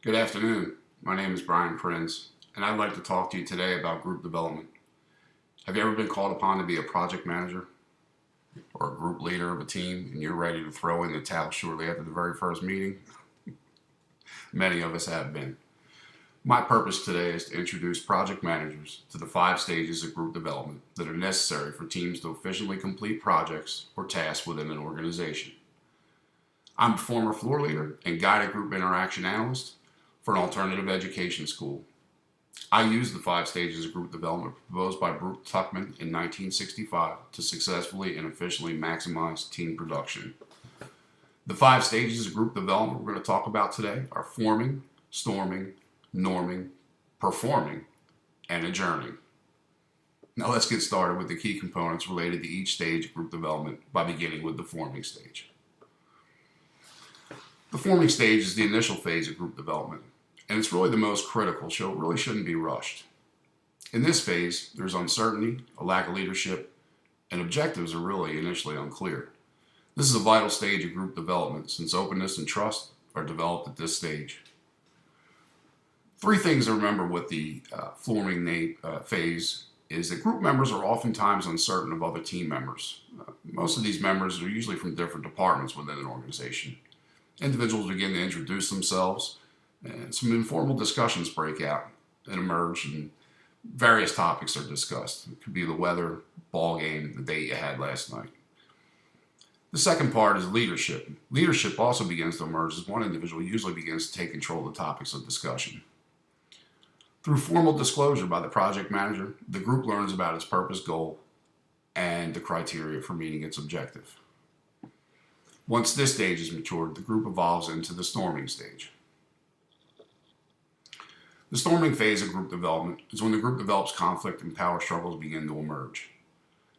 Good afternoon. My name is Brian Prinz, and I'd like to talk to you today about group development. Have you ever been called upon to be a project manager or a group leader of a team and you're ready to throw in the towel shortly after the very first meeting? Many of us have been. My purpose today is to introduce project managers to the 5 stages of group development that are necessary for teams to efficiently complete projects or tasks within an organization. I'm a former floor leader and guided group interaction analyst for an alternative education school. I used the 5 stages of group development proposed by Bruce Tuckman in 1965 to successfully and efficiently maximize team production. The 5 stages of group development we're going to talk about today are forming, storming, norming, performing, and adjourning. Now let's get started with the key components related to each stage of group development by beginning with the forming stage. The forming stage is the initial phase of group development, and it's really the most critical, so it really shouldn't be rushed. In this phase, there's uncertainty, a lack of leadership, and objectives are really initially unclear. This is a vital stage of group development since openness and trust are developed at this stage. 3 things to remember with the forming phase is that group members are oftentimes uncertain of other team members. Most of these members are usually from different departments within an organization. Individuals begin to introduce themselves, and some informal discussions break out and emerge, and various topics are discussed. It could be the weather, ball game, the date you had last night. The second part is leadership. Leadership also begins to emerge as one individual usually begins to take control of the topics of discussion. Through formal disclosure by the project manager, the group learns about its purpose, goal, and the criteria for meeting its objective. Once this stage is matured, the group evolves into the storming stage. The storming phase of group development is when the group develops conflict and power struggles begin to emerge.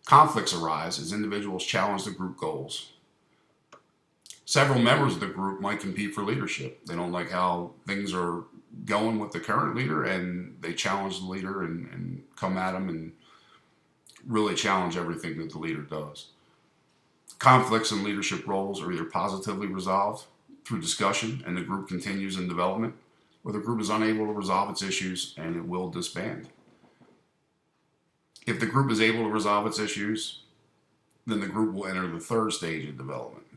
Conflicts arise as individuals challenge the group goals. Several members of the group might compete for leadership. They don't like how things are going with the current leader, and they challenge the leader and come at him and really challenge everything that the leader does. Conflicts in leadership roles are either positively resolved through discussion and the group continues in development, or the group is unable to resolve its issues and it will disband. If the group is able to resolve its issues, then the group will enter the 3rd stage of development.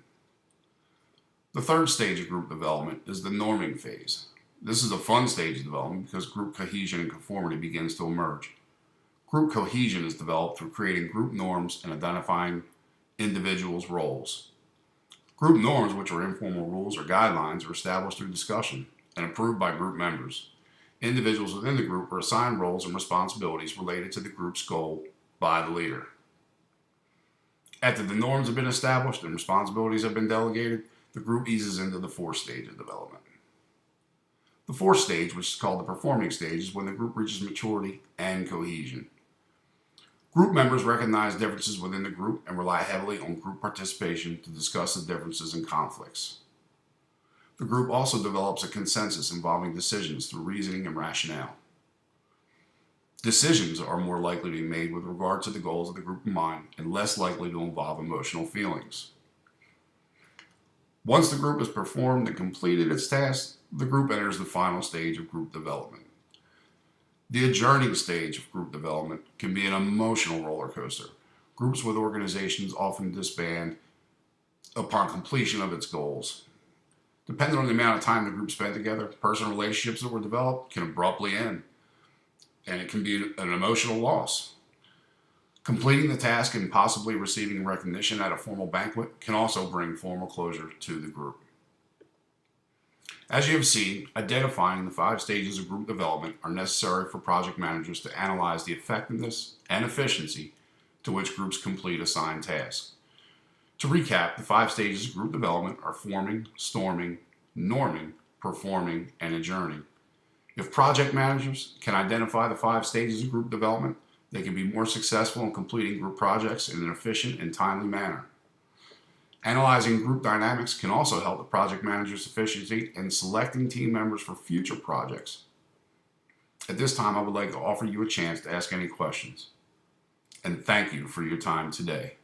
The 3rd stage of group development is the norming phase. This is a fun stage of development because group cohesion and conformity begins to emerge. Group cohesion is developed through creating group norms and identifying individuals' roles. Group norms, which are informal rules or guidelines, are established through discussion and approved by group members. Individuals within the group are assigned roles and responsibilities related to the group's goal by the leader. After the norms have been established and responsibilities have been delegated, the group eases into the 4th stage of development. The 4th stage, which is called the performing stage, is when the group reaches maturity and cohesion. Group members recognize differences within the group and rely heavily on group participation to discuss the differences and conflicts. The group also develops a consensus involving decisions through reasoning and rationale. Decisions are more likely to be made with regard to the goals of the group in mind and less likely to involve emotional feelings. Once the group has performed and completed its tasks, the group enters the final stage of group development. The adjourning stage of group development can be an emotional roller coaster. Groups with organizations often disband upon completion of its goals. Depending on the amount of time the group spent together, personal relationships that were developed can abruptly end, and it can be an emotional loss. Completing the task and possibly receiving recognition at a formal banquet can also bring formal closure to the group. As you have seen, identifying the 5 stages of group development are necessary for project managers to analyze the effectiveness and efficiency to which groups complete assigned tasks. To recap, the 5 stages of group development are forming, storming, norming, performing, and adjourning. If project managers can identify the 5 stages of group development, they can be more successful in completing group projects in an efficient and timely manner. Analyzing group dynamics can also help the project manager's efficiency in selecting team members for future projects. At this time, I would like to offer you a chance to ask any questions. And thank you for your time today.